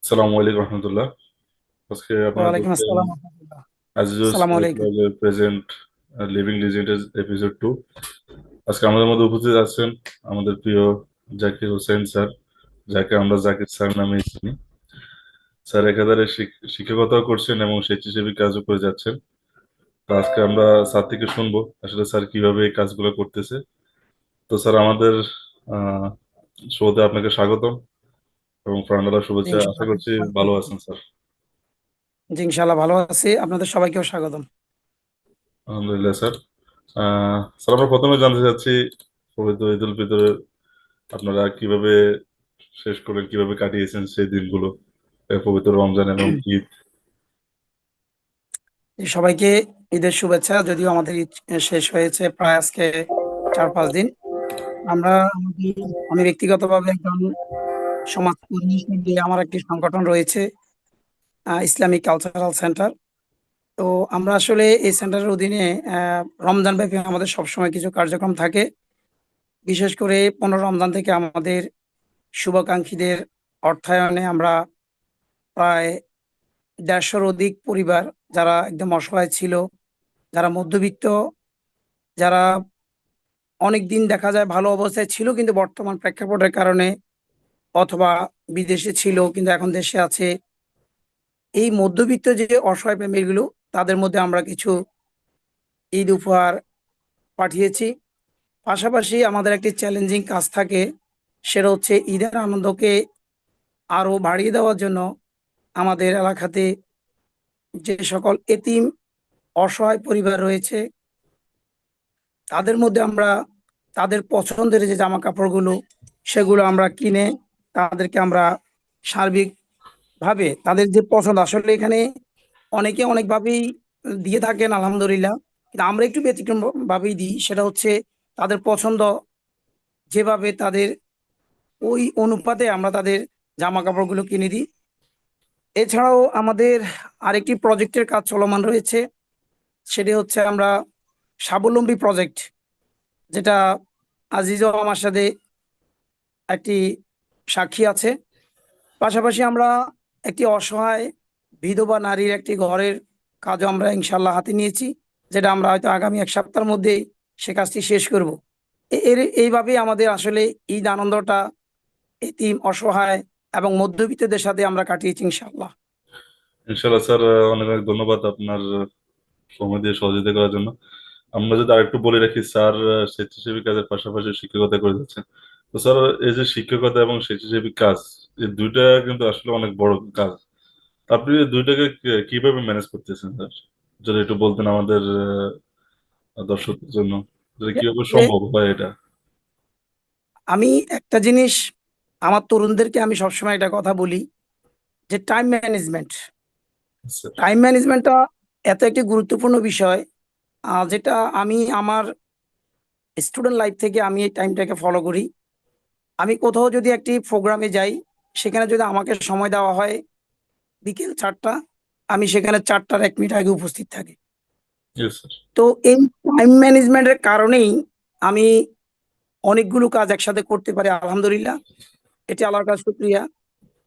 আসসালামু আলাইকুম রহমতুল্লাহ। আজকে আপনারা ওয়ালাইকুম দেখছেন আসসালাম রহমতুল্লাহ। আজিজুস আসসালামু আলাইকুম। Present living legends episode 2। আজকে আমাদের মধ্যে উপস্থিত আছেন আমাদের প্রিয় জাকির হোসেন স্যার, যাকে আমরা জাকির স্যার নামে চিনি। স্যার একাধারে শিক্ষকতাও করছেন এবং স্বেচ্ছাসেবী কাজও করে যাচ্ছেন। তো আজকে আমরা স্যার থেকে শুনবো আসলে স্যার কিভাবে এই কাজগুলো করতেছে। তো স্যার আমাদের আহ শোতে আপনাকে স্বাগতম এবং প্রাণঢালা জি, শুভেচ্ছা। আশা ইনশাআল্লাহ করছি ভালো আছেন স্যার। ইনশাআল্লাহ ভালো আছি। আপনাদের সবাইকেও স্বাগতম। আলহামদুলিল্লাহ স্যার। স্যার আমরা প্রথমে জানতে চাচ্ছি পবিত্র ঈদ উল ফিতরের আপনারা কিভাবে শেষ করেন, কিভাবে কাটিয়েছেন সেই দিনগুলো, পবিত্র রমজান এবং ঈদ। সবাইকে ঈদের শুভেচ্ছা। যদিও আমাদের ঈদ শেষ হয়েছে প্রায় আজকে 4-5 দিন। আমরা আমি ব্যক্তিগতভাবে একজন সমাজকর্মী হিসেবে আমার একটি সংগঠন রয়েছে, ইসলামিক কালচারাল সেন্টার। তো আমরা আসলে এই সেন্টারের অধীনে রমজান ব্যাপী আমাদের সবসময় কিছু কার্যক্রম থাকে। বিশেষ করে 15 রমজান থেকে আমাদের শুভাকাঙ্ক্ষীদের অর্থায়নে আমরা প্রায় ১৫০-র অধিক পরিবার, যারা একদম অসহায় ছিল, যারা মধ্যবিত্ত, যারা অনেকদিন দেখা যায় ভালো অবস্থায় ছিল কিন্তু বর্তমান প্রেক্ষাপটের কারণে অথবা বিদেশে ছিল কিন্তু এখন দেশে আছে, এই মধ্যবিত্ত যে অসহায় ফ্যামিলিগুলো, তাদের মধ্যে আমরা কিছু ঈদ উপহার পাঠিয়েছি। পাশাপাশি আমাদের একটি চ্যালেঞ্জিং কাজ থাকে, সেটা হচ্ছে ঈদের আনন্দকে আরো বাড়িয়ে দেওয়ার জন্য আমাদের এলাকাতে যে সকল এতিম অসহায় পরিবার রয়েছে, তাদের মধ্যে আমরা তাদের পছন্দের যে জামা কাপড়গুলো, সেগুলো আমরা কিনে তাদেরকে আমরা সার্বিকভাবে তাদের যে পছন্দ, আসলে এখানে অনেকে অনেকভাবেই দিয়ে থাকেন আলহামদুলিল্লাহ, কিন্তু আমরা একটু ব্যতিক্রম ভাবেই দিই। সেটা হচ্ছে তাদের পছন্দ যেভাবে, তাদের ওই অনুপাতে আমরা তাদের জামা কাপড়গুলো কিনে দিই। এছাড়াও আমাদের আরেকটি প্রজেক্টের কাজ চলমান রয়েছে, সেটি হচ্ছে আমরা স্বাবলম্বী প্রজেক্ট, যেটা আজিজও আমার সাথে একটি সাক্ষী আছে। পাশাপাশি আমরা একটি অসহায় বিধবা নারীর একটি ঘরের কাজও আমরা ইনশাল্লাহ হাতে নিয়েছি, যেটা আমরা হয়তো আগামী 1 সপ্তাহের মধ্যেই সে কাজটি শেষ করব। এইভাবেই আমাদের আসলে ঈদ আনন্দটা এতিম অসহায় এবং মধ্যবিত্তদের সাথে আমরা কাটিয়েছি ইনশাল্লাহ। ইনশাল্লাহ স্যার, অনেক অনেক ধন্যবাদ আপনার সময় দিয়ে সহযোগিতা করার জন্য। আমরা যদি আরেকটু বলে রাখি, স্যার স্বেচ্ছাসেবী কাজের পাশাপাশি শিক্ষকতা করে যাচ্ছেন। তো স্যার, এই যে শিক্ষকতা এবং স্বেচ্ছাসেবী কাজ, এই দুইটা কিন্তু আসলে অনেক বড় কাজ। আপনি এই দুইটাকে কিভাবে ম্যানেজ করতেছেন স্যার? যদি একটু বলতেন আমাদের দর্শকদের জন্য, যে কিভাবে আসলে সম্ভব হয় এটা। আমি একটা জিনিস আমার তরুণদেরকে আমি সবসময় এটা কথা বলি, যে টাইম ম্যানেজমেন্ট, স্যার। টাইম ম্যানেজমেন্টটা এত একটি গুরুত্বপূর্ণ বিষয়, যেটা আমি আমার স্টুডেন্ট লাইফ থেকে আমি এই টাইমটাকে ফলো করি। আমি কোথাও যদি একটি প্রোগ্রামে যাই, সেখানে যদি আমাকে সময় দেওয়া হয় বিকেল 4টা, আমি সেখানে 4টার 1 মিনিট আগে উপস্থিত থাকি। Yes sir. তো এই টাইম ম্যানেজমেন্টের কারণেই আমি অনেকগুলো কাজ একসাথে করতে পারি আলহামদুলিল্লাহ। এটি আল্লাহর কাছে শুকরিয়া।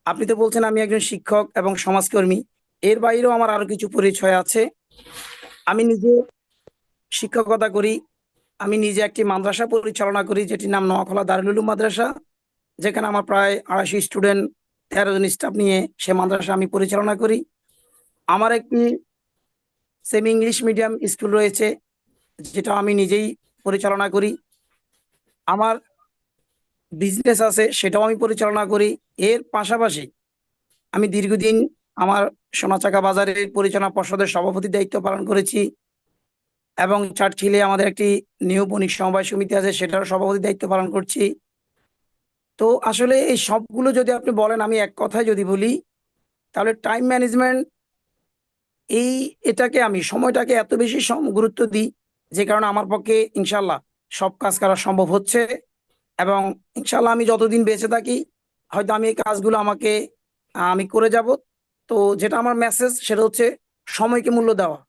আপনি তো বলছেন আমি একজন শিক্ষক এবং সমাজকর্মী, এর বাইরেও আমার আরো কিছু পরিচয় আছে। আমি নিজে শিক্ষকতা করি। আমি নিজে একটি মাদ্রাসা পরিচালনা করি, যেটির নাম নোয়াখলা দারুল উলুম মাদ্রাসা, যেখানে আমার প্রায় 250 স্টুডেন্ট, 13 জন স্টাফ নিয়ে সে মাদ্রাসা আমি পরিচালনা করি। আমার একটি সেমি ইংলিশ মিডিয়াম স্কুল রয়েছে, যেটা আমি নিজেই পরিচালনা করি। আমার বিজনেস আছে, সেটাও আমি পরিচালনা করি। এর পাশাপাশি আমি দীর্ঘদিন আমার সোনাচাকা বাজারের পরিচালনা পর্ষদের সভাপতির দায়িত্ব পালন করেছি, এবং চাটখিলে আমাদের একটি নিউ বণিক সমবায় সমিতি আছে, সেটারও সভাপতির দায়িত্ব পালন করছি। তো আসলে এই সবগুলো যদি আপনি বলেন, আমি এক কথায় যদি বলি, তাহলে টাইম ম্যানেজমেন্ট, এই এটাকে আমি সময়টাকে এত বেশি গুরুত্ব দিই, যে কারণে আমার পক্ষে ইনশাল্লাহ সব কাজ করা সম্ভব হচ্ছে। এবং ইনশাল্লাহ আমি যতদিন বেঁচে থাকি, হয়তো আমি এই কাজগুলো আমি করে যাব। তো যেটা আমার মেসেজ, সেটা হচ্ছে সময়কে মূল্য দেওয়া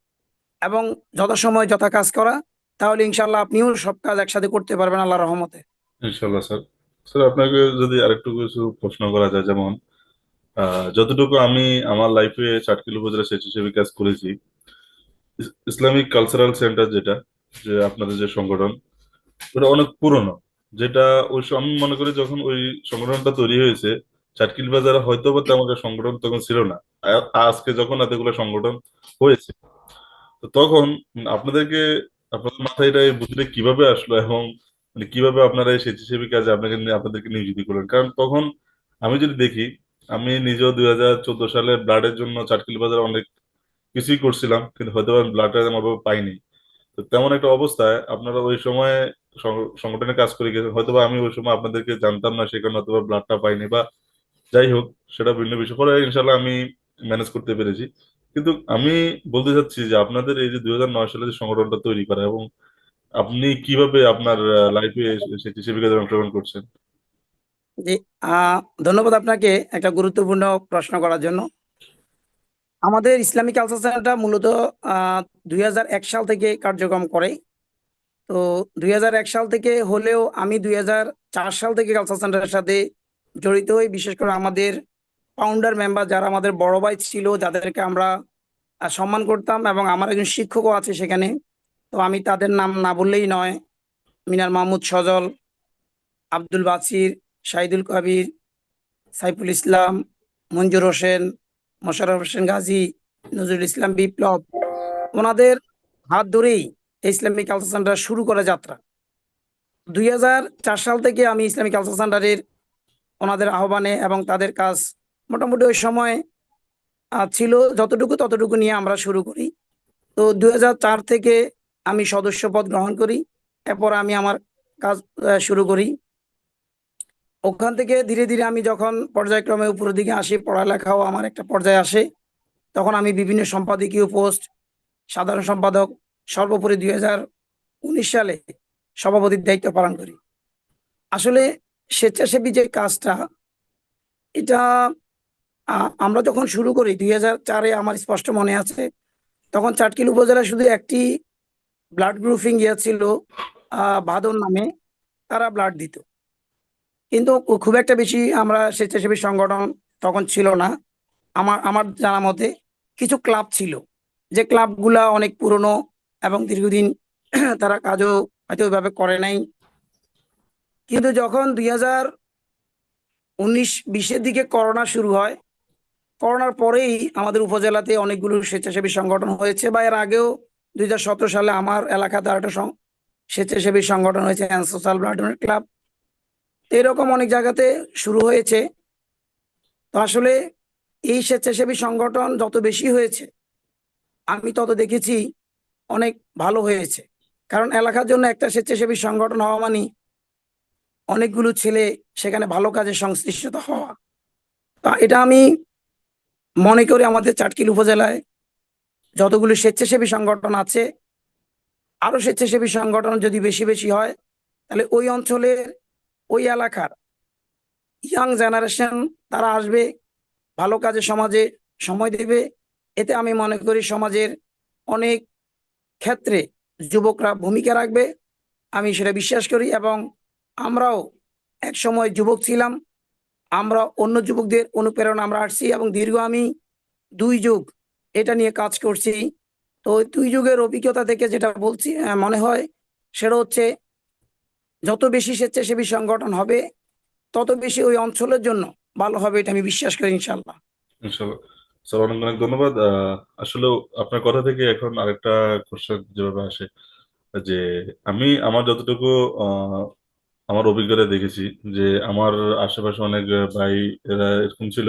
এবং যথাসময়ে যথা কাজ করা। তাহলে ইনশাল্লাহ আপনিও সব কাজ একসাথে করতে পারবেন আল্লাহর রহমতে। ইনশাল্লাহ স্যার। স্যার আপনাকে যদি আরেকটু কিছু প্রশ্ন করা যায়, যেমন যতটুকু আমি আমার লাইফে চাটখিল উপজেলা স্বেচ্ছাসেবী কাজ করেছি, ইসলামিক কালচারাল সেন্টার যেটা, যে আপনাদের যে সংগঠন, ওটা অনেক পুরনো। যেটা আমি মনে করি যখন ওই সংগঠনটা তৈরি হয়েছে, চাটখিল বাজারে হয়তো বা তেমন একটা সংগঠন তখন ছিল না। আজকে যখন এতগুলো সংগঠন হয়েছে, তো তখন আপনাদেরকে, আপনাদের মাথায় এটা এই বুদ্ধিটা কিভাবে আসলো, এবং মানে কিভাবে আপনারা এই স্বেচ্ছাসেবী কাজে আপনাদেরকে নিয়োজিত করলেন? কারণ তখন আমি যদি দেখি, আমি নিজেও 2014 সালে ব্লাডের জন্য চাটখিল বাজারে অনেক কিছুই করছিলাম, কিন্তু হয়তো ব্লাডটা আমার পাইনি। তো তেমন একটা অবস্থায় আপনারা ওই সময় সংগঠনে কাজ করে গেছেন, হয়তোবা আমি ওই সময় আপনাদেরকে জানতাম না, সেখানে হয়তো ব্লাডটা পাইনি, বা যাই হোক, সেটা ভিন্ন বিষয়। পরে ইনশাল্লাহ আমি ম্যানেজ করতে পেরেছি। কিন্তু আমি বলতে চাচ্ছি যে আপনাদের এই যে 2009 সালে যে সংগঠনটা তৈরি করা, এবং আপনি কিভাবে আপনার লাইফে স্বেচ্ছাসেবী কাজে অংশগ্রহণ করছেন। জি, ধন্যবাদ আপনাকে একটা গুরুত্বপূর্ণ প্রশ্ন করার জন্য। আমাদের ইসলামিক কালচার সেন্টার মূলত 2001 সাল থেকে কার্যক্রম করে। তো 2001 সাল থেকে হলেও আমি 2004 সাল থেকে কালচার সেন্টারের সাথে জড়িত হই। বিশেষ করে আমাদের ফাউন্ডার মেম্বার যারা আমাদের বড় ভাই ছিল, যাদেরকে আমরা সম্মান করতাম, এবং আমার একজন শিক্ষকও আছে সেখানে। তো আমি তাদের নাম না বললেই নয়। মিনার মাহমুদ সজল, আব্দুল বাছির, শাহিদুল কবির, সাইফুল ইসলাম, মঞ্জুর হোসেন, মোশাররফ হোসেন গাজী, নজরুল ইসলাম বিপ্লব, ওনাদের হাত ধরেই এই ইসলামিক কালচার সেন্টার শুরু করে যাত্রা। 2004 সাল থেকে আমি ইসলামিক কালচার সেন্টারের ওনাদের আহ্বানে এবং তাদের কাজ মোটামুটি ওই সময় ছিল যতটুকু ততটুকু নিয়ে আমরা শুরু করি। তো 2004 থেকে আমি সদস্য পদ গ্রহণ করি। এরপর আমি আমার কাজ শুরু করি। ওখান থেকে ধীরে ধীরে আমি যখন পর্যায়ক্রমে উপরের দিকে আসি, পড়ালেখাও আমার একটা পর্যায়ে আসে, তখন আমি বিভিন্ন সম্পাদকীয় পোস্ট, সাধারণ সম্পাদক, সর্বোপরি 2019 সালে সভাপতির দায়িত্ব পালন করি। আসলে স্বেচ্ছাসেবী যে কাজটা, এটা আমরা যখন শুরু করি 2004-এ, আমার স্পষ্ট মনে আছে, তখন চাটখিল উপজেলায় শুধু একটি ব্লাড গ্রুপিং ইয়ে ছিল, বাদন নামে, তারা ব্লাড দিত। কিন্তু খুব একটা বেশি আমরা স্বেচ্ছাসেবী সংগঠন তখন ছিল না। আমার আমার জানা মতে কিছু ক্লাব ছিল, যে ক্লাবগুলা অনেক পুরনো এবং দীর্ঘদিন তারা কাজও হয়তো ওইভাবে করে নাই। কিন্তু যখন 2019-20-এর দিকে করোনা শুরু হয়, করোনার পরেই আমাদের উপজেলাতে অনেকগুলো স্বেচ্ছাসেবী সংগঠন হয়েছে, বা এর আগেও 2017 সালে আমার এলাকাতে আরেকটা স্বেচ্ছাসেবী সংগঠন হয়েছে, সোশ্যাল ব্লাড ডোনেট ক্লাব। এরকম অনেক জায়গাতে শুরু হয়েছে। তো আসলে এই স্বেচ্ছাসেবী সংগঠন যত বেশি হয়েছে, আমি তত দেখেছি অনেক ভালো হয়েছে। কারণ এলাকার জন্য একটা স্বেচ্ছাসেবী সংগঠন হওয়া মানে অনেকগুলো ছেলে সেখানে ভালো কাজে সংশ্লিষ্ট হওয়া। তা এটা আমি মনে করি আমাদের চাটখিল উপজেলায় যতগুলো স্বেচ্ছাসেবী সংগঠন আছে, আরো স্বেচ্ছাসেবী সংগঠন যদি বেশি বেশি হয়, তাহলে ওই অঞ্চলের, ওই এলাকার ইয়াং জেনারেশন তারা আসবে, ভালো কাজে সমাজে সময় দেবে। এতে আমি মনে করি সমাজের অনেক ক্ষেত্রে যুবকরা ভূমিকা রাখবে, আমি সেটা বিশ্বাস করি। এবং আমরাও এক সময় যুবক ছিলাম, আমরা অন্য যুবকদের অনুপ্রেরণা আমরা আসছি, এবং দীর্ঘ আমি 2 যুগ এটা নিয়ে কাজ করছি। তো ওই 2 যুগের অভিজ্ঞতা থেকে যেটা বলছি, মনে হয় সেটা হচ্ছে যত বেশি স্বেচ্ছাসেবী সংগঠন হবে, তত বেশি ওই অঞ্চলের জন্য ভালো হবে, এটা আমি বিশ্বাস করি ইনশাল্লাহ। ইনশাল্লাহ। স্যার, অনেক অনেক ধন্যবাদ। আসলে আপনার কথা থেকে এখন আরেকটা কোশ্চেন যেভাবে আসে, যে আমি আমার যতটুকু আহ, আমার অভিজ্ঞতা দেখেছি, যে আমার আশেপাশে অনেক ভাই এরা এরকম ছিল,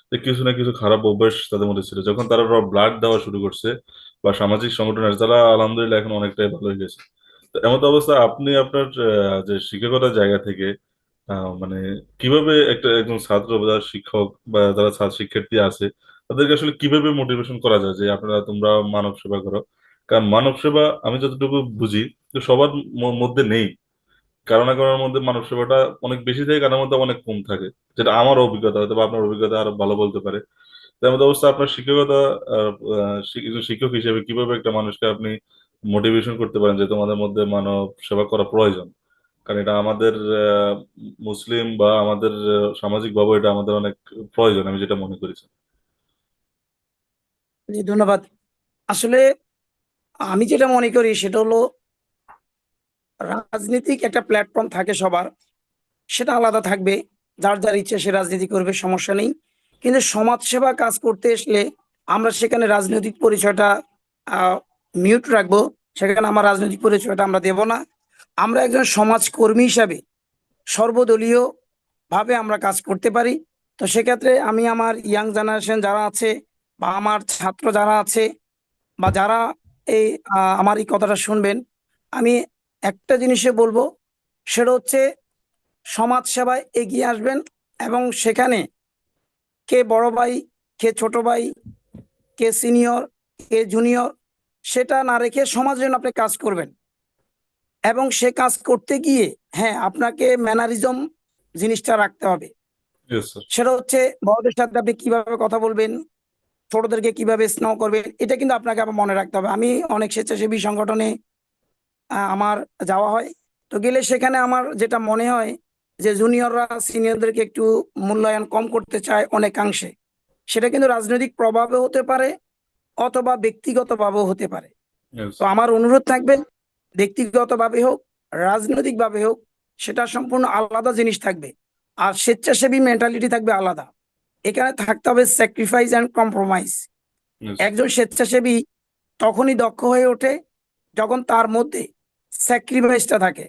যে কিছু না কিছু খারাপ অভ্যাস তাদের মধ্যে ছিল। যখন তারা ব্লাড দেওয়া শুরু করছে, বা সামাজিক সংগঠন আছে, তারা আলহামদুলিল্লাহ এখন অনেকটাই ভালো হয়ে গেছে। তো এমন তো অবস্থা, আপনি আপনার যে শিক্ষকতার জায়গা থেকে মানে কিভাবে একজন ছাত্র বা যারা শিক্ষক বা যারা ছাত্র শিক্ষার্থী আছে, তাদেরকে আসলে কিভাবে মোটিভেশন করা যায় যে তোমরা মানব সেবা করো? কারণ মানব সেবা আমি যতটুকু বুঝি, যে সবার মধ্যে নেই। কারো না কারোর মধ্যে মানব সেবাটা অনেক বেশি থাকে, কারোর মধ্যে অনেক কম থাকে। যেটা আমার অভিজ্ঞতা, হয়তো বা আপনার অভিজ্ঞতা আরো ভালো বলতে পারে। তেমন অবস্থা আপনার শিক্ষকতা, একজন শিক্ষক হিসেবে কিভাবে একটা মানুষকে আপনি মোটিভেশন করতে পারেন যে তোমাদের মধ্যে মানব সেবা করা প্রয়োজন? কারণ এটা আমাদের মুসলিম বা আমাদের সামাজিক ভাবে এটা আমাদের অনেক প্রয়োজন, আমি যেটা মনে করি। জি, ধন্যবাদ। আসলে আমি যেটা মনে করি সেটা হলো, রাজনীতিক একটা প্ল্যাটফর্ম থাকে সবার, সেটা আলাদা থাকবে। যার যার ইচ্ছে সে রাজনীতি করবে, সমস্যা নেই। কিন্তু সমাজসেবা কাজ করতে আসলে আমরা সেখানে রাজনৈতিক পরিচয়টা মিউট রাখবো। সেখানে আমার রাজনৈতিক পরিচয়টা আমরা দেব না। আমরা একজন সমাজকর্মী হিসাবে সর্বদলীয় ভাবে আমরা কাজ করতে পারি। তো সেক্ষেত্রে আমি আমার ইয়াং জেনারেশন যারা আছে, বা আমার ছাত্র যারা আছে, বা যারা এই আমার এই কথাটা শুনবেন, আমি একটা জিনিসে বলবো, সেটা হচ্ছে সমাজ সেবায় এগিয়ে আসবেন। এবং সেখানে কে বড় ভাই, কে ছোট ভাই, কে সিনিয়র, কে জুনিয়র, সেটা না রেখে সমাজের জন্য আপনি কাজ করবেন। এবং সে কাজ করতে গিয়ে হ্যাঁ, আপনাকে ম্যানারিজম জিনিসটা রাখতে হবে। Yes sir. সেটা হচ্ছে বড়দের সাথে আপনি কিভাবে কথা বলবেন, ছোটদেরকে কিভাবে স্নেহ করবেন, এটা কিন্তু আপনাকে আবার মনে রাখতে হবে। আমি অনেক স্বেচ্ছাসেবী সংগঠনে আমার যাওয়া হয়। তো গেলে সেখানে আমার যেটা মনে হয় যে জুনিয়ররা সিনিয়রদেরকে একটু মূল্যায়ন কম করতে চায় অনেকাংশে। সেটা কিন্তু রাজনৈতিক প্রভাবে হতে পারে, অথবা ব্যক্তিগতভাবেও হতে পারে। ইয়েস। তো আমার অনুরোধ থাকবে, ব্যক্তিগতভাবে হোক, রাজনৈতিকভাবে হোক, সেটা সম্পূর্ণ আলাদা জিনিস থাকবে। আর স্বেচ্ছাসেবী মেন্টালিটি থাকবে আলাদা। এখানে থাকতে হবে স্যাক্রিফাইস অ্যান্ড কম্প্রোমাইজ। ইয়েস। একজন স্বেচ্ছাসেবী তখনই দক্ষ হয়ে ওঠে যখন তার মধ্যে স্যাক্রিফাইসটা থাকে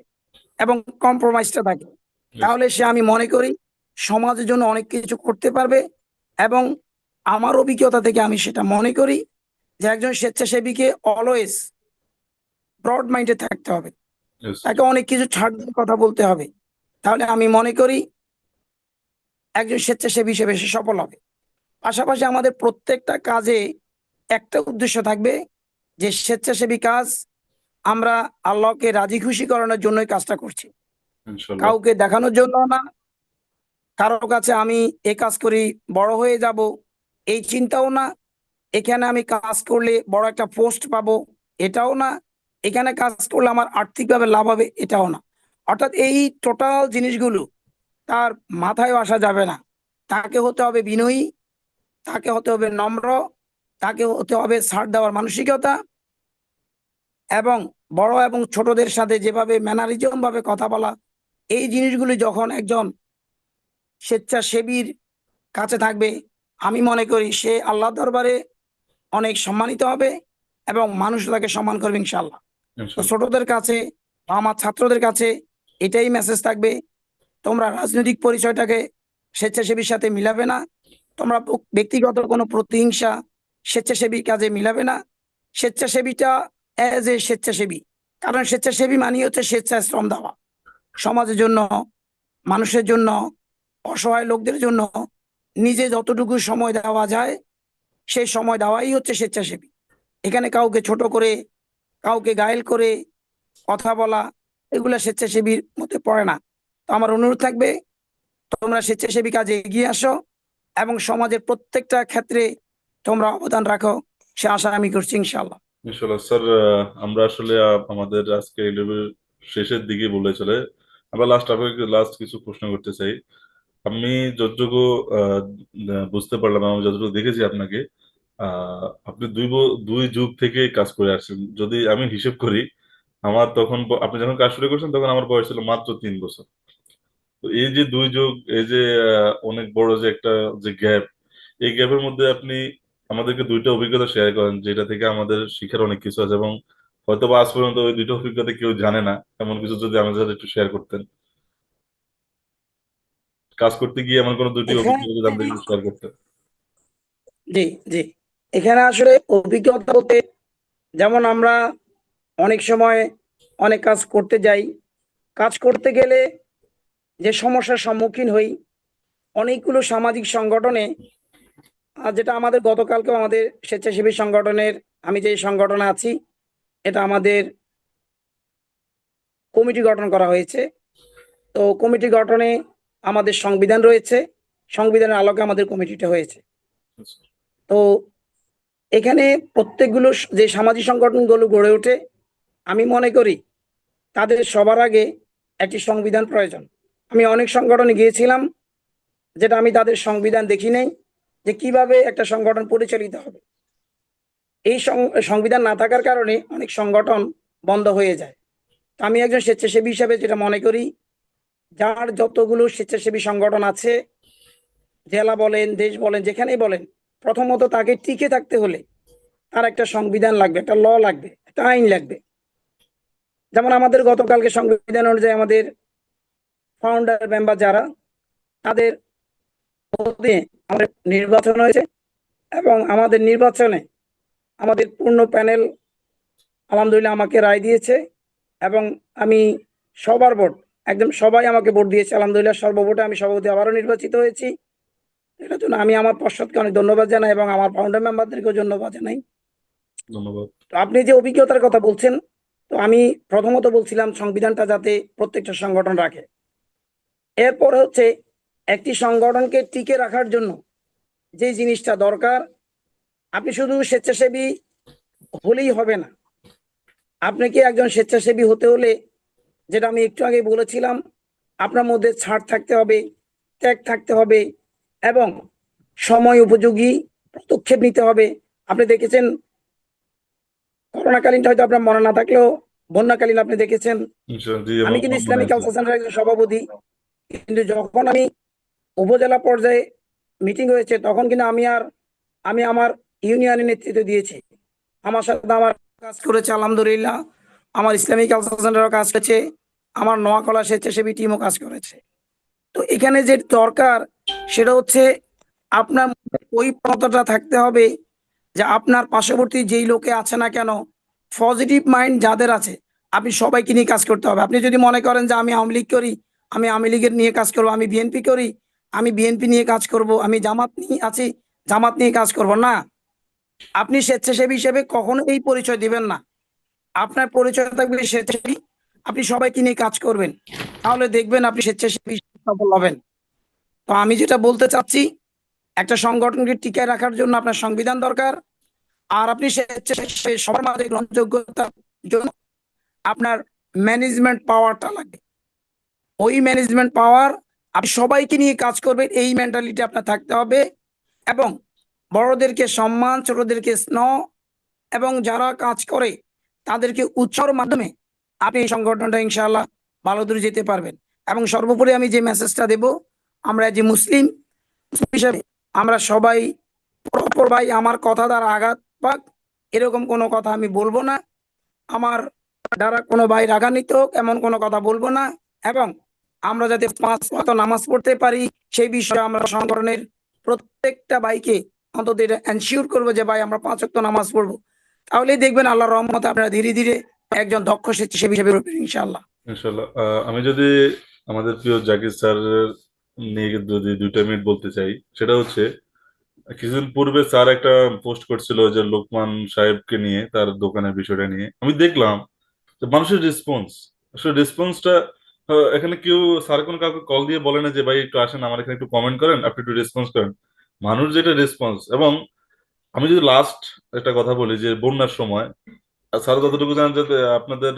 এবং কম্প্রোমাইজটা থাকে। ইয়েস। তাহলে সে, আমি মনে করি, সমাজের জন্য অনেক কিছু করতে পারবে। এবং আমার অভিজ্ঞতা থেকে আমি সেটা মনে করি যে একজন স্বেচ্ছাসেবীকে অলওয়েজ ব্রড মাইন্ডে থাকতে হবে। ইয়েস। তাকে অনেক কিছু ছাড় দিয়ে কথা বলতে হবে। তাহলে আমি মনে করি একজন স্বেচ্ছাসেবী হিসেবে সে সফল হবে। পাশাপাশি আমাদের প্রত্যেকটা কাজে একটা উদ্দেশ্য থাকবে, যে স্বেচ্ছাসেবী কাজ আমরা আল্লাহকে রাজি খুশি করানোর জন্যই কাজটা করছি, ইনশাল্লাহ। কাউকে দেখানোর জন্য না। কারো কাছে আমি এ কাজ করি বড় হয়ে যাব, এই চিন্তাও না। এখানে আমি কাজ করলে বড় একটা পোস্ট পাবো, এটাও না। এখানে কাজ করলে আমার আর্থিকভাবে লাভ হবে, এটাও না। অর্থাৎ এই টোটাল জিনিসগুলো তার মাথায় আসা যাবে না। তাকে হতে হবে বিনয়ী, তাকে হতে হবে নম্র, তাকে হতে হবে ছাড় দেওয়ার মানসিকতা। এবং বড় এবং ছোটদের সাথে যেভাবে ম্যানারিজম ভাবে কথা বলা, এই জিনিসগুলি যখন একজন স্বেচ্ছাসেবীর কাছে থাকবে, আমি মনে করি সে আল্লাহ দরবারে অনেক সম্মানিত হবে এবং মানুষ তাকে সম্মান করবে ইনশাল্লাহ। তো ইনশাল্লাহ। ছোটদের কাছে বা আমার ছাত্রদের কাছে এটাই মেসেজ থাকবে, তোমরা রাজনৈতিক পরিচয়টাকে স্বেচ্ছাসেবীর সাথে মিলাবে না। তোমরা ব্যক্তিগত কোনো প্রতিহিংসা স্বেচ্ছাসেবী কাজে মিলাবে না। স্বেচ্ছাসেবীটা অ্যাজ এ স্বেচ্ছাসেবী, কারণ স্বেচ্ছাসেবী মানে হচ্ছে স্বেচ্ছাশ্রম দেওয়া সমাজের জন্য, মানুষের জন্য, অসহায় লোকদের জন্য। নিজে যতটুকু সময় দেওয়া যায় সেই সময় দেওয়াই হচ্ছে স্বেচ্ছাসেবী। এখানে কাউকে ছোট করে, কাউকে গায়েল করে কথা বলা, এগুলা স্বেচ্ছাসেবীর মধ্যে পড়ে না। তো আমার অনুরোধ থাকবে, তোমরা স্বেচ্ছাসেবী কাজে এগিয়ে আসো এবং সমাজের প্রত্যেকটা ক্ষেত্রে তোমরা অবদান রাখো, সে আশা আমি করছি ইনশাল্লাহ। ইনশাল্লাহ স্যার। আমরা আসলে আমাদের আজকে ইন্টারভিউ শেষের দিকে বলে চলে, আমরা আপনাকে লাস্ট কিছু প্রশ্ন করতে চাই। আমি যতটুকু আহ, বুঝতে পারলাম, আমি যতটুকু দেখেছি আপনাকে, আপনি দুই যুগ থেকে কাজ করে আসছেন। যদি আমি হিসেব করি, আমার তখন আপনি যখন কাজ শুরু করছেন তখন আমার বয়স ছিল মাত্র 3 বছর। তো এই যে দুই যুগ, এই যে অনেক বড় যে একটা যে গ্যাপ, এই গ্যাপের মধ্যে আপনি আমাদেরকে দুইটা অভিজ্ঞতা শেয়ার করেন, যেটা থেকে আমাদের শিখার অনেক কিছু আছে, এবং হয়তো বা আজ পর্যন্ত ওই দুইটা অভিজ্ঞতা কেউ জানে না, এমন কিছু যদি আমাদের সাথে একটু শেয়ার করতেন। কাজ করতে গিয়ে এমন কোনো দুটি এখানে, অভিজ্ঞতা যদি আমাদের একটু শেয়ার করতেন। জি, জি, এখানে আসলে অভিজ্ঞতা বলতে, যেমন আমরা অনেক সময় অনেক কাজ করতে যাই, কাজ করতে গেলে যে সমস্যার সম্মুখীন হই, অনেকগুলো সামাজিক সংগঠনে, যেটা আমাদের গতকালকেও আমাদের স্বেচ্ছাসেবী সংগঠনের, আমি যে সংগঠনে আছি, এটা আমাদের কমিটি গঠন করা হয়েছে। তো কমিটি গঠনে আমাদের সংবিধান রয়েছে, সংবিধানের আলোকে আমাদের কমিটিটা হয়েছে। তো এখানে প্রত্যেকগুলো যে সামাজিক সংগঠনগুলো গড়ে ওঠে, আমি মনে করি তাদের সবার আগে একটি সংবিধান প্রয়োজন। আমি অনেক সংগঠনে গিয়েছিলাম, যেটা আমি তাদের সংবিধান দেখি নাই যে কিভাবে একটা সংগঠন পরিচালিত হবে। এই সংবিধান না থাকার কারণে অনেক সংগঠন বন্ধ হয়ে যায়। তো আমি একজন স্বেচ্ছাসেবী হিসাবে যেটা মনে করি, যার যতগুলো স্বেচ্ছাসেবী সংগঠন আছে, জেলা বলেন, দেশ বলেন, যেখানেই বলেন, প্রথমত তাকে টিকে থাকতে হলে তার একটা সংবিধান লাগবে, একটা ল লাগবে, একটা আইন লাগবে। যেমন আমাদের গতকালকে সংবিধান অনুযায়ী আমাদের ফাউন্ডার মেম্বার যারা, তাদের অধীনে আমাদের নির্বাচন হয়েছে এবং আমাদের নির্বাচনে আমাদের পূর্ণ প্যানেল আলহামদুলিল্লাহ আমাকে রায় দিয়েছে এবং আমি সবার ভোট, একদম সবাই আমাকে ভোট দিয়েছে আলহামদুলিল্লাহ। সর্বভোটে আমি সভাপতি আবারও নির্বাচিত হয়েছি। এটার জন্য আমি আমার পর্ষদকে অনেক ধন্যবাদ জানাই এবং আমার ফাউন্ডার মেম্বারদেরকেও ধন্যবাদ জানাই। ধন্যবাদ। তো আপনি যে অভিজ্ঞতার কথা বলছেন, তো আমি প্রথমত বলছিলাম সংবিধানটা যাতে প্রত্যেকটা সংগঠন রাখে। এরপর হচ্ছে একটি সংগঠনকে টিকে রাখার জন্য যে জিনিসটা দরকার, আপনি শুধু স্বেচ্ছাসেবী হলেই হবে না। আপনাকে একজন স্বেচ্ছাসেবী হতে হলে, যেটা আমি একটু আগে বলেছিলাম, আপনার মধ্যে ছাড় থাকতে হবে, ত্যাগ থাকতে হবে এবং সময় উপযোগী পদক্ষেপ নিতে হবে। আপনি দেখেছেন করোনাকালীন, হয়তো আপনার মনে না থাকলেও বন্যাকালীন আপনি দেখেছেন, ইনশাআল্লাহ, জি, আমি আমার কিন্তু আমার মনে ইসলামিক আছে। কালচার সেন্টারের একজন সভাপতি, কিন্তু যখন আমি উপজেলা পর্যায়ে মিটিং হয়েছে তখন কিন্তু আমি আমার ইউনিয়নের নেতৃত্ব দিয়েছি। আমার সাথে আমার কাজ করেছে আলহামদুলিল্লাহ, আমার ইসলামিক কালচার সেন্টারও কাজ করেছে, আমার নোয়াকলা স্বেচ্ছাসেবী টিমও কাজ করেছে। তো এখানে যে দরকার সেটা হচ্ছে আপনার ওই প্রবণতাটা থাকতে হবে যে আপনার পার্শ্ববর্তী যেই লোকে আছে না কেন, পজিটিভ মাইন্ড যাদের আছে, আপনি সবাইকে নিয়ে কাজ করতে হবে। আপনি যদি মনে করেন যে আমি আওয়ামী লীগ করি, আমি আওয়ামী লীগের নিয়ে কাজ করব, আমি বিএনপি করি, আমি বিএনপি নিয়ে কাজ করব, আমি জামাত নিয়ে আছি, জামাত নিয়ে কাজ করব না। আপনি স্বেচ্ছাসেবী হিসেবে কখনো এই পরিচয় দিবেন না। আপনার পরিচয় থাকবে স্বেচ্ছাসেবী, আপনি সবাইকে নিয়ে কাজ করবেন, তাহলে দেখবেন আপনি স্বেচ্ছাসেবী হিসেবে সফল হবেন। তো আমি যেটা বলতে চাচ্ছি, একটা সংগঠনকে টিকায় রাখার জন্য আপনার সংবিধান দরকার, আর আপনি স্বেচ্ছাসেবী সবার মাঝে গ্রহণযোগ্যতার জন্য আপনার ম্যানেজমেন্ট পাওয়ারটা লাগবে। ওই ম্যানেজমেন্ট পাওয়ার, আপনি সবাইকে নিয়ে কাজ করবেন, এই মেন্টালিটি আপনার থাকতে হবে এবং বড়দেরকে সম্মান, ছোটদেরকে স্নেহ এবং যারা কাজ করে তাদেরকে উৎসাহের মাধ্যমে আপনি এই সংগঠনটা ইনশাআল্লাহ ভালো দূরে যেতে পারবেন। এবং সর্বোপরি আমি যে মেসেজটা দেব, আমরা যে মুসলিম হিসাবে আমরা সবাই পরস্পর ভাই, আমার কথা দ্বারা আঘাত পাক এরকম কোনো কথা আমি বলবো না, আমার দ্বারা কোনো ভাই রাগান্বিত হোক এমন কোনো কথা বলবো না। এবং আমরা যাতে 5 ওয়াক্ত নামাজ পড়তে পারি সেই বিষয়ে আমরা সংগঠনের প্রত্যেকটা ভাইকে অন্তত এটা এনশিওর করবো যে ভাই আমরা 5 ওয়াক্ত নামাজ পড়বো। তাহলেই দেখবেন আল্লাহর রহমতে আপনারা ধীরে ধীরে একজন দক্ষ স্বেচ্ছাসেবী হিসেবে উঠবেন ইনশাআল্লাহ। ইনশাল্লাহ। আমি যদি আমাদের প্রিয় জাকির স্যার নিয়ে যদি 2 মিনিট বলতে চাই, সেটা হচ্ছে কিছুদিন পূর্বে স্যার একটা পোস্ট করছিল যে লোকমান সাহেবকে নিয়ে, তার দোকানের বিষয়টা নিয়ে। আমি দেখলাম যে মানুষের রেসপন্স, আসলে রেসপন্সটা এখানে কেউ স্যার কোনো কাউকে কল দিয়ে বলে না যে ভাই একটু আসেন আমার এখানে একটু কমেন্ট করেন, আপনি একটু রেসপন্স করেন। মানুষ যেটা রেসপন্স, এবং আমি যদি লাস্ট একটা কথা বলি যে বন্যার সময় স্যার যতটুকু জানেন যে আপনাদের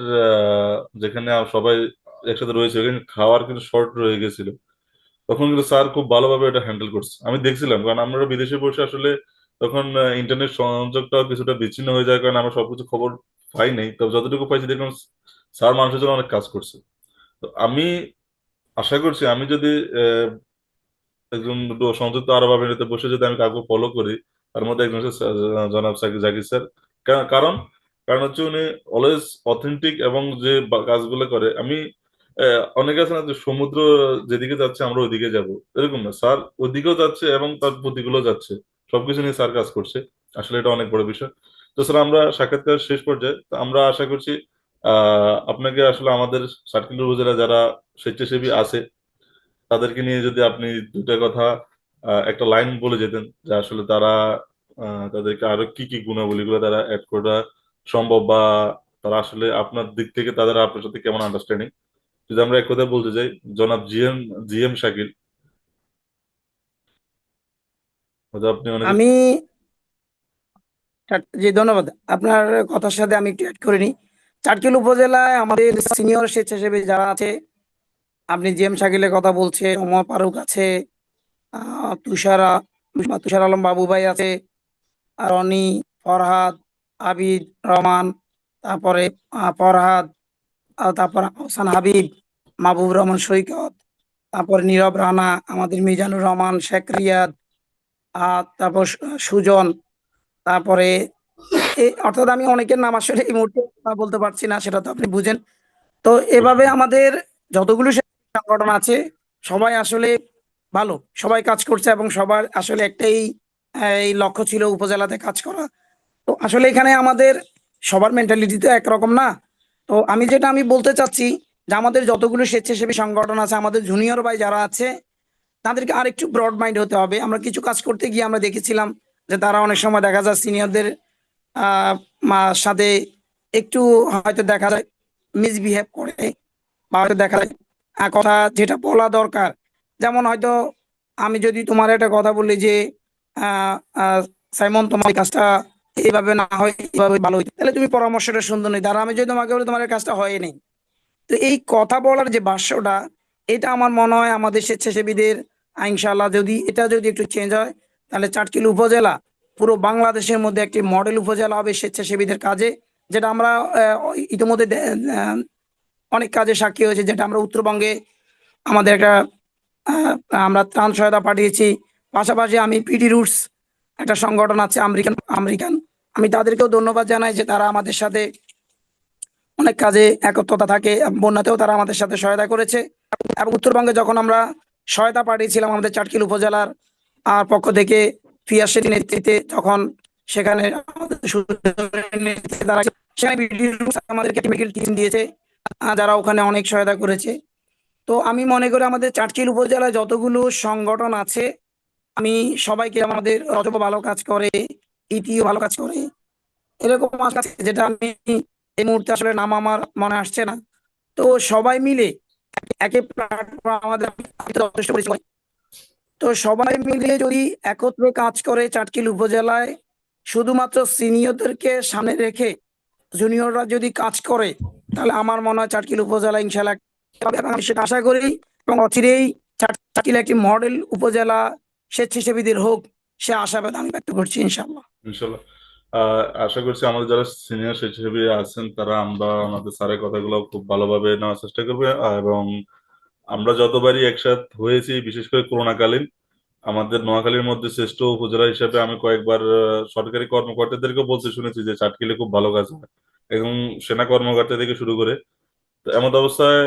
যেখানে সবাই একসাথে রয়েছে ওখানে খাওয়ার কিন্তু শর্ট রয়ে গেছিল, তখন কিন্তু স্যার খুব ভালোভাবে এটা হ্যান্ডেল করছে। আমি দেখছিলাম, কারণ আমরা বিদেশে বসে আসলে তখন ইন্টারনেট সংযোগটাও কিছুটা বিচ্ছিন্ন হয়ে যায়, কারণ আমরা সবকিছু খবর পাই নাই। তবে যতটুকু পাইছি দেখলাম স্যার মানুষের জন্য অনেক কাজ করছে। তো আমি আশা করছি আমি যদি একজন সংযুক্ত আরব আমিরাতে বসে যদি আমি কাউকে ফলো করি, তার মধ্যে একজন হচ্ছে জনাব জাকির স্যার। কারণ কারণ হচ্ছে উনি অলওয়েজ অথেন্টিক, এবং যে কাজগুলো করে আমি অনেকে আছে না যে সমুদ্র যেদিকে যাচ্ছে আমরা ওইদিকে যাব, এরকম না, স্যার ওইদিকেও যাচ্ছে এবং তার প্রতিগুলো যাচ্ছে, সবকিছু নিয়ে স্যার কাজ করছে। আসলে এটা অনেক বড় বিষয়। তো স্যার আমরা সাক্ষাৎকার শেষ পর্যায়ে, তো আমরা আশা করছি আপনাকে আসলে আমাদের সার্কিল উপজেলা যারা স্বেচ্ছাসেবী আছে তাদেরকে নিয়ে যদি আপনি 2টা কথা, একটা লাইন বলে যেতেন যে আসলে তারা তাদেরকে আরো কি কি গুণাবলীগুলো তারা অ্যাড করা সম্ভব, বা তারা আসলে আপনার দিক থেকে তাদের আপনার সাথে কেমন আন্ডারস্ট্যান্ডিং, যদি আমরা এক কথা বলতে চাই, জনাব জিএম শাকিল, হয়তো আপনি অনেক আমি জি ধন্যবাদ। আপনার কথার সাথে আমি একটু অ্যাড করে নিই। চাটখিল উপজেলায় আমাদের সিনিয়র স্বেচ্ছাসেবী যারা আছে আপনি জেম শাকিলের কথা বলছেন, ওমর ফারুক আছে, তুষার আলম বাবু ভাই আছে, রনি, ফরহাদ, আবিদ রহমান, তারপরে ফরহাদ, তারপর হোসেন হাবিব, মাহবুব রহমান সৈকত, তারপর নীরব রানা, আমাদের মিজানুর রহমান, শেখ রিয়াদ, তারপর সুজন, তারপরে অর্থাৎ আমি অনেকের নাম আসলে এই মুহূর্তে বলতে পারছি না, সেটা তো আপনি বুঝেন। তো এভাবে আমাদের যতগুলো সংগঠন আছে সবাই আসলে ভালো, সবাই কাজ করছে এবং সবার আসলে একটাই এই লক্ষ্য ছিল উপজেলাতে কাজ করা। তো আসলে এখানে আমাদের সবার মেন্টালিটি তো একরকম না। তো আমি বলতে চাচ্ছি যে আমাদের যতগুলো স্বেচ্ছাসেবী সংগঠন আছে, আমাদের জুনিয়র ভাই যারা আছে, তাদেরকে আরেকটু ব্রড মাইন্ড হতে হবে। আমরা কিছু কাজ করতে গিয়ে আমরা দেখেছিলাম যে তারা অনেক সময় দেখা যায় সিনিয়রদের সাথে একটু হয়তো দেখা যায় মিসবিহেভ করে, বা হয়তো দেখা যায় কথা যেটা বলা দরকার, যেমন হয়তো আমি যদি তোমার একটা কথা বলি যে আহ, আহ, সাইমন তোমার এই কাজটা এইভাবে না হয় এইভাবে ভালো হইতো, তাহলে তুমি পরামর্শটা সুন্দর নেই। আমি যদি তোমাকে বলি তোমার এই কাজটা হয়নি, তো এই কথা বলার যে ভাষ্যটা, এটা আমার মনে হয় আমাদের স্বেচ্ছাসেবীদের ইনশাআল্লাহ যদি একটু চেঞ্জ হয়, তাহলে চাটখিল উপজেলা পুরো বাংলাদেশের মধ্যে একটি মডেল উপজেলা হবে স্বেচ্ছাসেবীদের কাজে। যেটা আমরা ইতিমধ্যে অনেক কাজে সাক্ষী হয়েছে, যেটা আমরা উত্তরবঙ্গে আমাদের একটা আহ, আমরা ত্রাণ সহায়তা পাঠিয়েছি। পাশাপাশি আমি পিটি রুটস একটা সংগঠন আছে আমেরিকান আমেরিকান, আমি তাদেরকেও ধন্যবাদ জানাই যে তারা আমাদের সাথে অনেক কাজে একত্রতা থাকে, বন্যাতেও তারা আমাদের সাথে সহায়তা করেছে। এবং উত্তরবঙ্গে যখন আমরা সহায়তা পাঠিয়েছিলাম আমাদের চাটখিল উপজেলার পক্ষ থেকে ফিয়াজ শেঠির নেতৃত্বে, তখন সেখানে আমাদের নেতৃত্বে তারা সেখানে আমাদেরকে মেডিকেল টিম দিয়েছে, যারা ওখানে অনেক সহায়তা করেছে। তো আমি মনে করি আমাদের চাটখিল উপজেলায় যতগুলো সংগঠন আছে, আমি সবাইকে, আমাদের রজব ভালো কাজ করে, ইটিও ভালো কাজ করে, এরকম আছে যেটা আমি এই মুহূর্তে আসলে নাম আমার মনে আসছে না। তো সবাই মিলে একে প্ল্যাটফর্ম আমাদের যথেষ্ট পরিশ্রম। তো সবাই মিলে যদি একত্রে কাজ করে চাটখিল উপজেলায়, শুধুমাত্র সিনিয়রদেরকে সামনে রেখে জুনিয়ররা যদি কাজ করে, তাহলে আমার মনে হয় চাটখিল উপজেলা ইনশাল্লাহ, এবং আমি সেটা আশা করি, এবং অচিরেই চাটখিল একটি মডেল উপজেলা স্বেচ্ছাসেবীদের হোক, সে আশাবাদ আমি ব্যক্ত করছি ইনশাল্লাহ। ইনশাল্লাহ। আশা করছি আমাদের যারা সিনিয়র স্বেচ্ছাসেবী আছেন তারা আমরা আমাদের স্যারের কথাগুলো খুব ভালোভাবে নেওয়ার চেষ্টা করবে, এবং আমরা যতবারই একসাথ হয়েছি বিশেষ করে করোনাকালীন আমাদের নোয়াখালীর মধ্যে শ্রেষ্ঠ উপজেলা হিসেবে আমি কয়েকবার সরকারি কর্মকর্তাদেরকেও বলতে শুনেছি যে চাটখিলে খুব ভালো কাজ হয়, এবং সেনা কর্মকর্তা থেকে শুরু করে। তো এমন অবস্থায়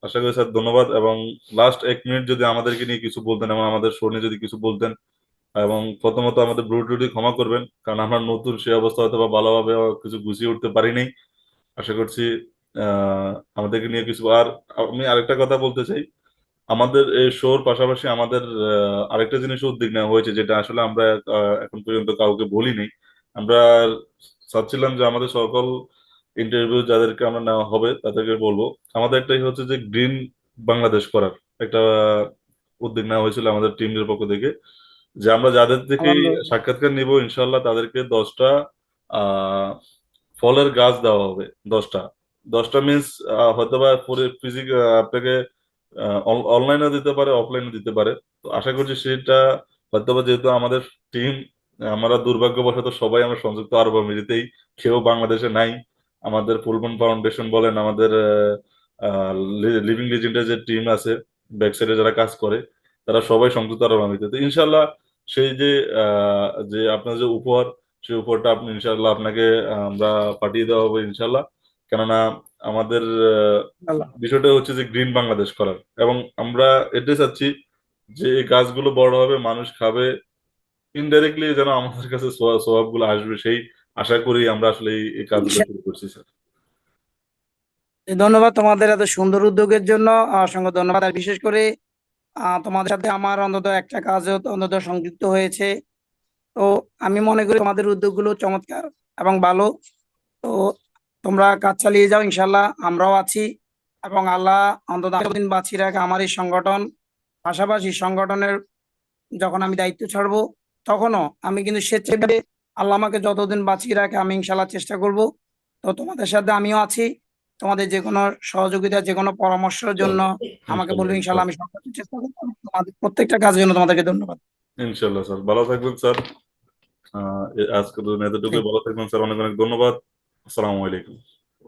আশা করি স্যার ধন্যবাদ, এবং লাস্ট 1 মিনিট যদি আমাদেরকে নিয়ে কিছু বলতেন এবং আমাদের শো নিয়ে যদি কিছু বলতেন, এবং প্রথমত আমাদের ব্রু ত্রুটি ক্ষমা করবেন, কারণ আমরা নতুন সেই অবস্থা হয়তো বা ভালোভাবে কিছু গুছিয়ে উঠতে পারিনি। আশা করছি আমাদেরকে নিয়ে কিছু। আর আমি আরেকটা কথা বলতে চাই, আমাদের এই শোর পাশাপাশি আমাদের আরেকটা জিনিস উদ্যোগ নেওয়া হয়েছে, যেটা আসলে আমরা এখন পর্যন্ত কাউকে বলিনি। আমরা চাচ্ছিলাম যে আমাদের সকল ইন্টারভিউ যাদেরকে আমরা নেওয়া হবে তাদেরকে বলবো, আমাদের একটাই হচ্ছে যে গ্রিন বাংলাদেশ করার একটা উদ্যোগ নেওয়া হয়েছিল আমাদের টিমের পক্ষ থেকে, যে আমরা যাদের থেকেই আলহামদুলিল্লাহ। সাক্ষাৎকার নিব ইনশাল্লাহ তাদেরকে 10টা আহ ফলের গাছ দেওয়া হবে। 10টা, 10টা মিনস হয়তোবা ফিজিক আপনাকে অনলাইনে দিতে পারে, অফলাইনে দিতে পারে। তো আশা করছি সেটা হয়তোবা, যেহেতু আমাদের টিম, আমরা দুর্ভাগ্যবশত সবাই আমরা সংযুক্ত আরব আমিরাতেই, কেউ বাংলাদেশে নাই। আমাদের ফুলবন ফাউন্ডেশন বলেন, আমাদের লিভিং লিজেন্ডের যে টিম আছে ব্যাক সাইডে যারা কাজ করে, তারা সবাই সংযুক্ত আরব আমিরাতে। তো ইনশাল্লাহ সেই যে যে আপনার যে উপহার, সেই উপহারটা আপনি ইনশাল্লাহ আপনাকে আমরা পাঠিয়ে দেওয়া হবে ইনশাল্লাহ। কেননা আমাদের আল্লাহ। বিষয়টা হচ্ছে যে গ্রিন বাংলাদেশ করার, এবং আমরা এটাই চাচ্ছি যে এই গাছগুলো বড় হবে, মানুষ খাবে, ইনডাইরেক্টলি যেন আমাদের কাছে সোয়াব গুলো আসবে, সেই আশা করি আমরা আসলে এই কাজগুলো শুরু করছি স্যার। ধন্যবাদ তোমাদের এত সুন্দর উদ্যোগের জন্য, অসংখ্য ধন্যবাদ। আর বিশেষ করে তোমাদের সাথে আমার অন্তত একটা কাজ অন্তত সংযুক্ত হয়েছে। তো আমি মনে করি তোমাদের উদ্যোগগুলো চমৎকার এবং ভালো। তো তোমরা কাজ চালিয়ে যাও, ইনশাল্লাহ আমরাও আছি। এবং আল্লাহ অন্তত দিন বাঁচিয়ে রাখে আমার এই সংগঠন। পাশাপাশি সংগঠনের যখন আমি দায়িত্ব ছাড়বো, তখনও আমি কিন্তু স্বেচ্ছায় আল্লাহ আমাকে যতদিন বাঁচিয়ে রাখে আমি ইনশাল্লাহ চেষ্টা করব। তো তোমাদের সাথে আমিও আছি, তোমাদের যে কোনো সহযোগিতা, যে কোনো পরামর্শের জন্য আমাকে বলবে, ইনশাল্লাহ ইনশাল্লাহ আমি সর্বোচ্চ চেষ্টা করবো। তোমাদের প্রত্যেকটা কাজের জন্য তোমাদেরকে ধন্যবাদ। ইনশাল্লাহ স্যার, ভালো থাকবেন স্যার। আজকের জন্য এতটুকুই, ঠিক ভালো থাকবেন স্যার, অনেক অনেক ধন্যবাদ। আসসালামু আলাইকুম।